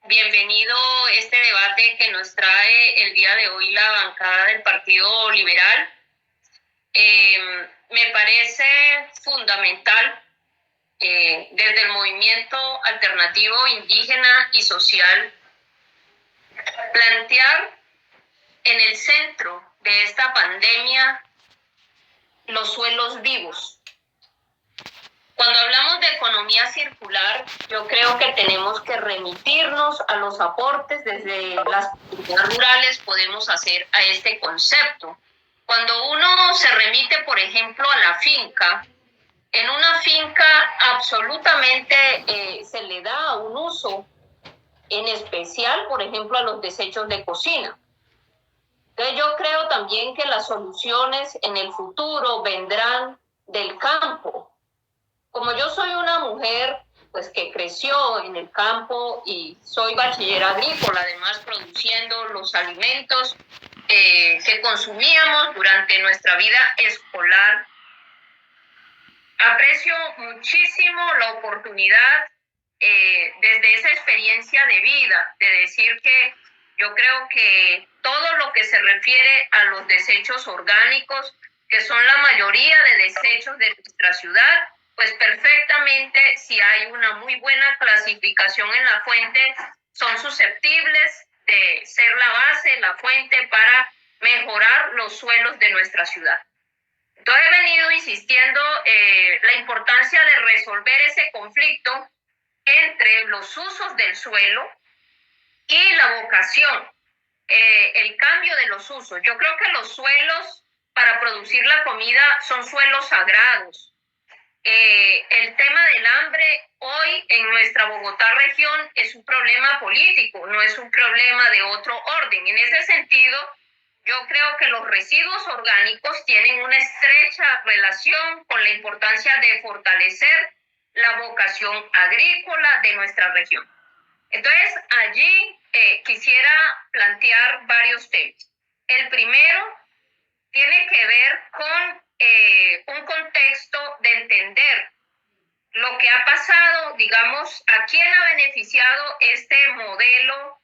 Bienvenido este debate que nos trae el día de hoy la bancada del Partido Liberal. Me parece fundamental desde el movimiento alternativo indígena y social plantear en el centro de esta pandemia los suelos vivos. Cuando hablamos de economía circular, yo creo que tenemos que remitirnos a los aportes desde las comunidades rurales podemos hacer a este concepto. Cuando uno se remite, por ejemplo, a la finca, en una finca absolutamente se le da un uso, en especial, por ejemplo, a los desechos de cocina. Entonces yo creo también que las soluciones en el futuro vendrán del campo. Como yo soy una mujer pues que creció en el campo y soy bachiller agrícola, además produciendo los alimentos que consumíamos durante nuestra vida escolar, aprecio muchísimo la oportunidad desde esa experiencia de vida, de decir que yo creo que todo lo que se refiere a los desechos orgánicos, que son la mayoría de desechos de nuestra ciudad, pues perfectamente, si hay una muy buena clasificación en la fuente, son susceptibles de ser la base, la fuente para mejorar los suelos de nuestra ciudad. Entonces he venido insistiendo la importancia de resolver ese conflicto entre los usos del suelo y la vocación, el cambio de los usos. Yo creo que los suelos para producir la comida son suelos sagrados. El tema del hambre hoy en nuestra Bogotá región es un problema político, no es un problema de otro orden. En ese sentido, yo creo que los residuos orgánicos tienen una estrecha relación con la importancia de fortalecer la vocación agrícola de nuestra región. Entonces, allí quisiera plantear varios temas. El primero tiene que ver con un contexto de entender lo que ha pasado, digamos, a quién ha beneficiado este modelo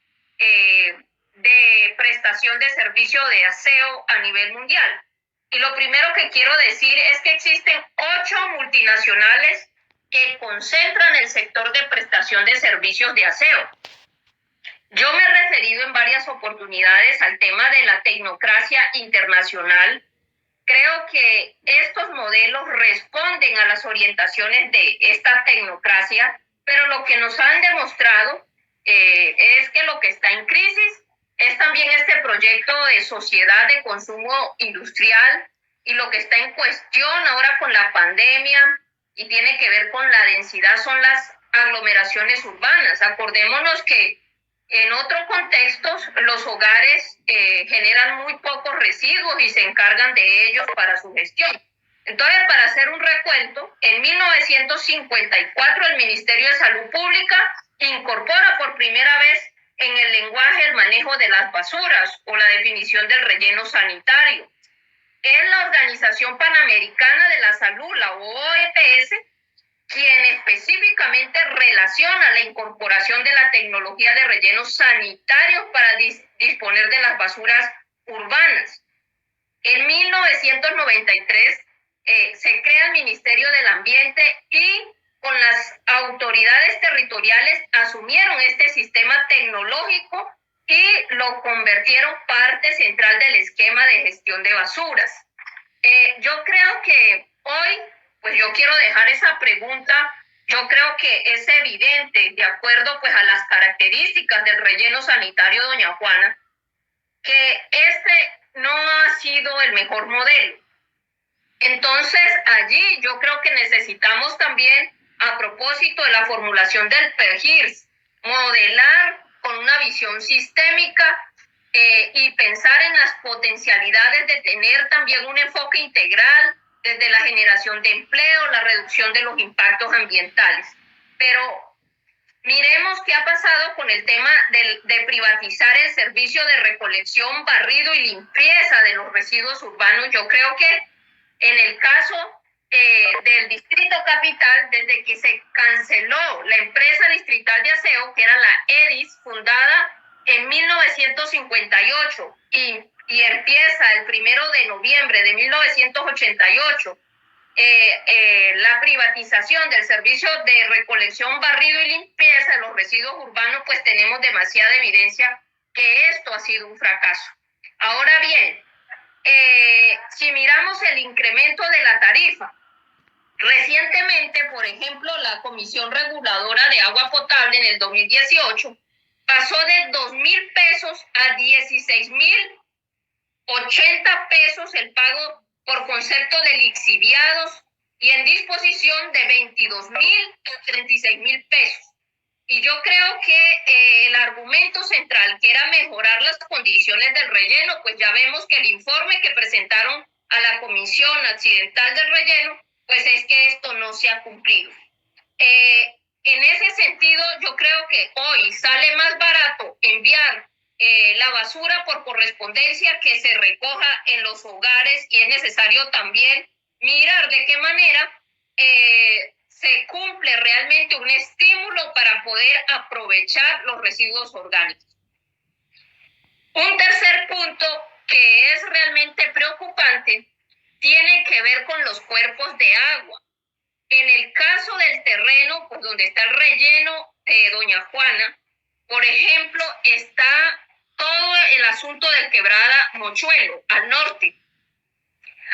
de prestación de servicio de aseo a nivel mundial. Y lo primero que quiero decir es que existen 8 multinacionales que concentran el sector de prestación de servicios de aseo. Yo me he referido en varias oportunidades al tema de la tecnocracia internacional. Creo que estos modelos responden a las orientaciones de esta tecnocracia, pero lo que nos han demostrado es que lo que está en crisis es también este proyecto de sociedad de consumo industrial, y lo que está en cuestión ahora con la pandemia y tiene que ver con la densidad son las aglomeraciones urbanas. Acordémonos que en otros contextos, los hogares generan muy pocos residuos y se encargan de ellos para su gestión. Entonces, para hacer un recuento, en 1954 el Ministerio de Salud Pública incorpora por primera vez en el lenguaje el manejo de las basuras o la definición del relleno sanitario. Es la Organización Panamericana de la Salud, la OEPS, quien específicamente relaciona la incorporación de la tecnología de rellenos sanitarios para disponer de las basuras urbanas. En 1993 se crea el Ministerio del Ambiente y con las autoridades territoriales asumieron este sistema tecnológico y lo convirtieron parte central del esquema de gestión de basuras. Yo creo que hoy, pues yo quiero dejar esa pregunta. Yo creo que es evidente, de acuerdo pues a las características del relleno sanitario Doña Juana, que este no ha sido el mejor modelo. Entonces, allí yo creo que necesitamos también, a propósito de la formulación del PERGIRS, modelar con una visión sistémica y pensar en las potencialidades de tener también un enfoque integral desde la generación de empleo, la reducción de los impactos ambientales. Pero miremos qué ha pasado con el tema de privatizar el servicio de recolección, barrido y limpieza de los residuos urbanos. Yo creo que en el caso del Distrito Capital desde que se canceló la empresa distrital de aseo, que era la EDIS, fundada en 1958 y empieza el 1 de noviembre de 1988. La privatización del servicio de recolección, barrido y limpieza de los residuos urbanos, pues tenemos demasiada evidencia que esto ha sido un fracaso. Ahora bien, si miramos el incremento de la tarifa, recientemente, por ejemplo, la Comisión Reguladora de Agua Potable en el 2018 pasó de 2.000 pesos a 16.080 pesos el pago por concepto de lixiviados y en disposición de 22.000 a 36.000 pesos. Y yo creo que el argumento central, que era mejorar las condiciones del relleno, pues ya vemos que el informe que presentaron a la Comisión Accidental del Relleno, pues es que esto no se ha cumplido. En ese sentido, yo creo que hoy sale más barato enviar la basura por correspondencia que se recoja en los hogares, y es necesario también mirar de qué manera se cumple realmente un estímulo para poder aprovechar los residuos orgánicos. Un tercer punto que es realmente preocupante tiene que ver con los cuerpos de agua. En el caso del terreno, pues donde está el relleno de Doña Juana, por ejemplo, está todo el asunto del Quebrada Mochuelo, al norte.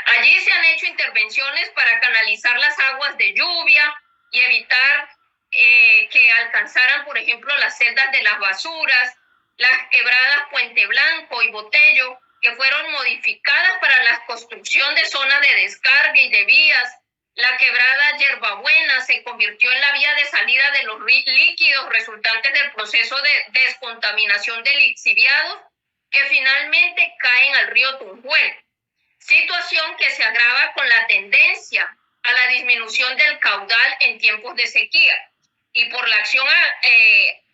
Allí se han hecho intervenciones para canalizar las aguas de lluvia y evitar que alcanzaran, por ejemplo, las celdas de las basuras, las quebradas Puente Blanco y Botello, que fueron modificadas para la construcción de zonas de descarga y de vías. La quebrada Yerbabuena se convirtió en la vía de salida de los líquidos resultantes del proceso de descontaminación de lixiviados que finalmente caen al río Tunjuel. Situación que se agrava con la tendencia a la disminución del caudal en tiempos de sequía y por la acción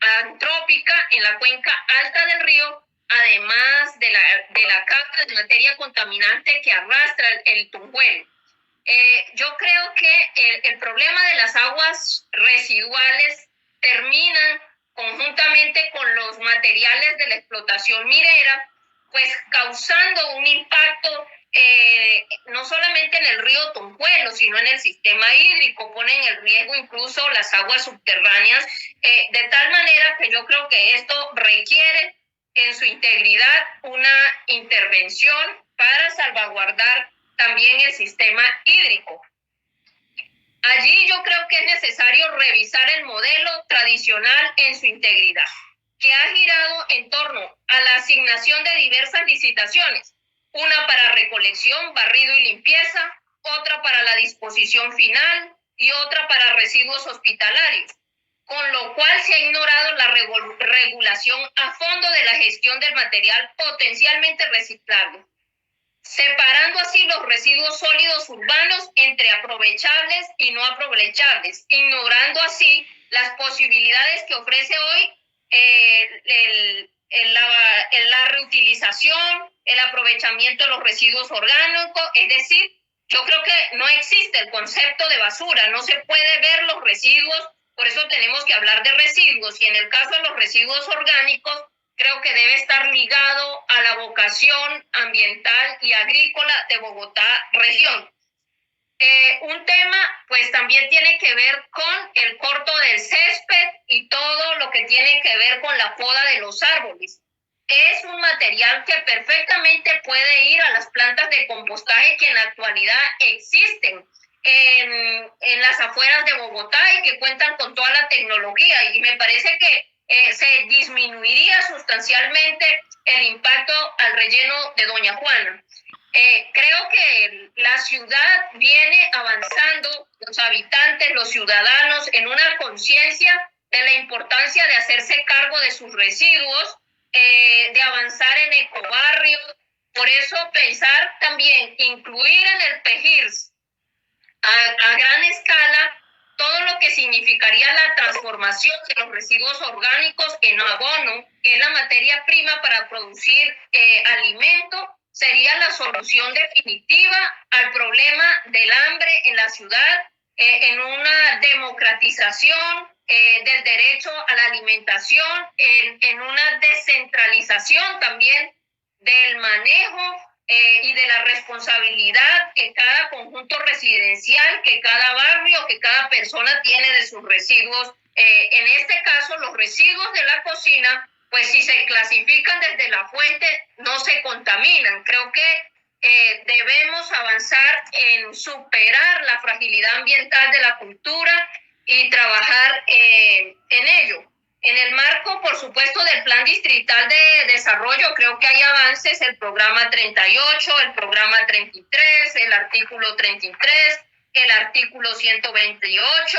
antrópica en la cuenca alta del río, además de la capa de materia contaminante que arrastra el Tunjuel. Yo creo que el problema de las aguas residuales termina conjuntamente con los materiales de la explotación minera, pues causando un impacto no solamente en el río Tonjuelo, sino en el sistema hídrico, ponen en riesgo incluso las aguas subterráneas, de tal manera que yo creo que esto requiere en su integridad una intervención para salvaguardar también el sistema hídrico. Allí yo creo que es necesario revisar el modelo tradicional en su integridad, que ha girado en torno a la asignación de diversas licitaciones, una para recolección, barrido y limpieza, otra para la disposición final y otra para residuos hospitalarios, con lo cual se ha ignorado la regulación a fondo de la gestión del material potencialmente reciclable, separando así los residuos sólidos urbanos entre aprovechables y no aprovechables, ignorando así las posibilidades que ofrece hoy la reutilización, el aprovechamiento de los residuos orgánicos. Es decir, yo creo que no existe el concepto de basura, no se puede ver los residuos, por eso tenemos que hablar de residuos, y en el caso de los residuos orgánicos, creo que debe estar ligado a la vocación ambiental y agrícola de Bogotá región. Un tema pues también tiene que ver con el corto del césped y todo lo que tiene que ver con la poda de los árboles. Es un material que perfectamente puede ir a las plantas de compostaje que en la actualidad existen en las afueras de Bogotá y que cuentan con toda la tecnología, y me parece que se disminuiría sustancialmente el impacto al relleno de Doña Juana. Creo que la ciudad viene avanzando, los habitantes, los ciudadanos, en una conciencia de la importancia de hacerse cargo de sus residuos, de avanzar en ecobarrios. Por eso pensar también incluir en el PEGIRS a gran escala todo lo que significaría la transformación de los residuos orgánicos en abono, que es la materia prima para producir alimento, sería la solución definitiva al problema del hambre en la ciudad, en una democratización del derecho a la alimentación, en una descentralización también del manejo y de la responsabilidad que cada conjunto residencial, que cada barrio, que cada persona tiene de sus residuos. En este caso, los residuos de la cocina, pues si se clasifican desde la fuente, no se contaminan. Creo que debemos avanzar en superar la fragilidad ambiental de la cultura y trabajar en ello. En el marco, por supuesto, del Plan Distrital de Desarrollo, creo que hay avances, el programa 38, el programa 33, el artículo 33, el artículo 128,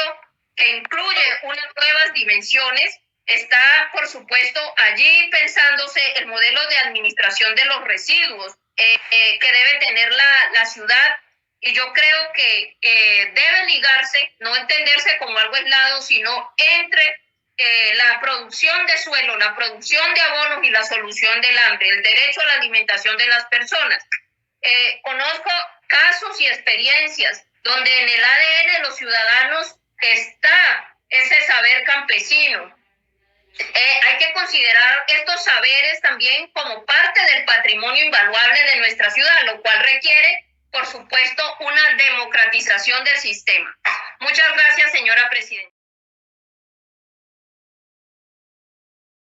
que incluye unas nuevas dimensiones. Está, por supuesto, allí pensándose el modelo de administración de los residuos que debe tener la ciudad. Y yo creo que debe ligarse, no entenderse como algo aislado, sino entre la producción de suelo, la producción de abonos y la solución del hambre, el derecho a la alimentación de las personas. Conozco casos y experiencias donde en el ADN de los ciudadanos está ese saber campesino. Hay que considerar estos saberes también como parte del patrimonio invaluable de nuestra ciudad, lo cual requiere, por supuesto, una democratización del sistema. Muchas gracias, señora presidenta.